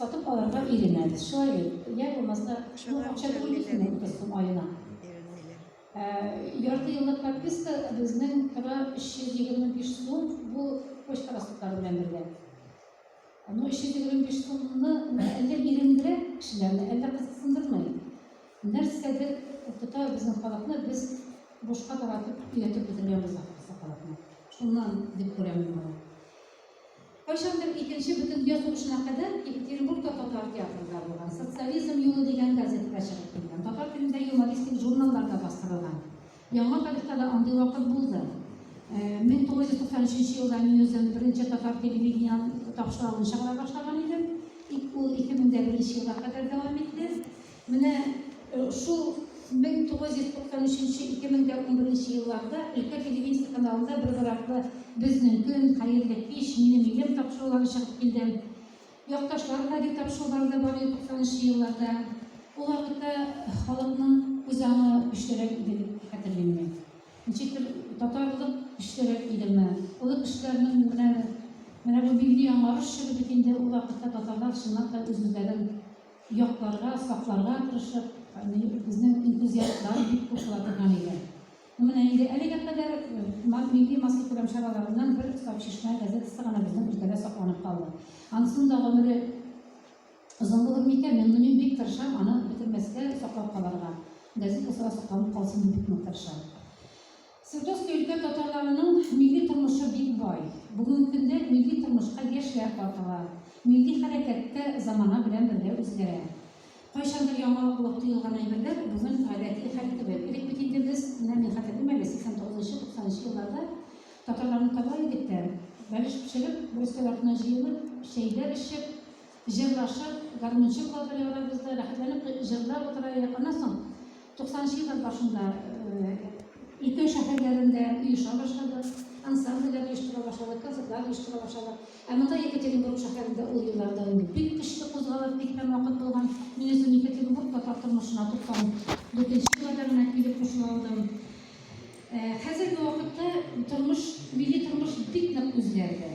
satıp alırlar irinler. Şöyle, yer olmazsa şunu akşam olursun kısım ayına. Yarı yıllık propiska bizden kadar 325 so'm bu boş karaslıklar bilen birde. Ama 325 so'mni elde irindirek kişilerni elde kısıksındırmayın. Nersedir tutar bizim halkını biz boşqa taratıp üretip bitirmemiz halkını. Şundan dip koyamam bana. Paşamdır ikinci bütün dünya soğuşuna kadar Ekaterinburg'da Tatar tiyatrolar olan Sosyalizm yolu degen gazeteler çıkıp gelgen. Tatar tilinde humoristik jurnallarda bastırılgan. Yanma tarihtada andığı vakit buldu. 1993 yılda Münöz'ün birinci Tatar televizyon tapşırığını şakala başlagan idim. Bu 2001 yılda kadar devam etti. Mine şu 1993-2011 yıllarda Ülke Televizyon kanalında bir bıraklı bizning gün, hayırlı iş, milim tapşırıqlarını çıkıp geldim. Yoktaşlar radyo tapşırıqları da var 90 yıllarda. O vakitte halkının uzanı işlerek edilip hatırlayayım. Nitekim Tatarlık işlerek edilme. Olup işlerinin bu bilgi yanları şirketinde o vakitte Tatarlar şunlarla özürlerin yoklarına, saflarına kırışıp bizning entuziyastlar bir ko'rsatgan edi. Mana endi haliga qadar milliy mas'uliyat ko'lamsharalaridan bir so'rashishma gazetasi g'ana bizning ülkede saqlanib qoldi. Ansında ömrü uzun bo'lurmikan, men buni bek tirisham, ana bitirmasga saqlab qolarga. Gazeta saqlanib qolsin deb tirisham. Sırdos'ta ülke Tatarlarının milli turmuşu bek boy. Bugungi kunda milli turmushga yoshlar tortiladi. Milli harakatda zamana bilan birga o'zgaradi. Qayşandır yamalaqlıq tuyulğan əmrlər bugün fəaliyyəti xəritə verir. İlk bitirdiğimiz min xətəli 89-90 yıllarda Tatarların tabay edip de beliş pişirip, Brüsselatına jıyılıp, şeyler işip, jırlaşıp, garmınçı kaldırıyorlar bizde, rahatlanıp jırlar oturaya anasın. 90 yıllar başında ülke şehirlerinde uyuşa başladı, ansambller uyuştura başladı, konsertler uyuştura başladı. Ama da Ekaterinburg şehirinde o yıllarda büyük kışlı kuzgalıp, büyük bir vakit bulgan Münöz'ün Ekaterinburg Tatar turmuşuna 94 yıllarına gelip koşulaldım. Hazırki vakitte milli turmuş büyük özlerdi.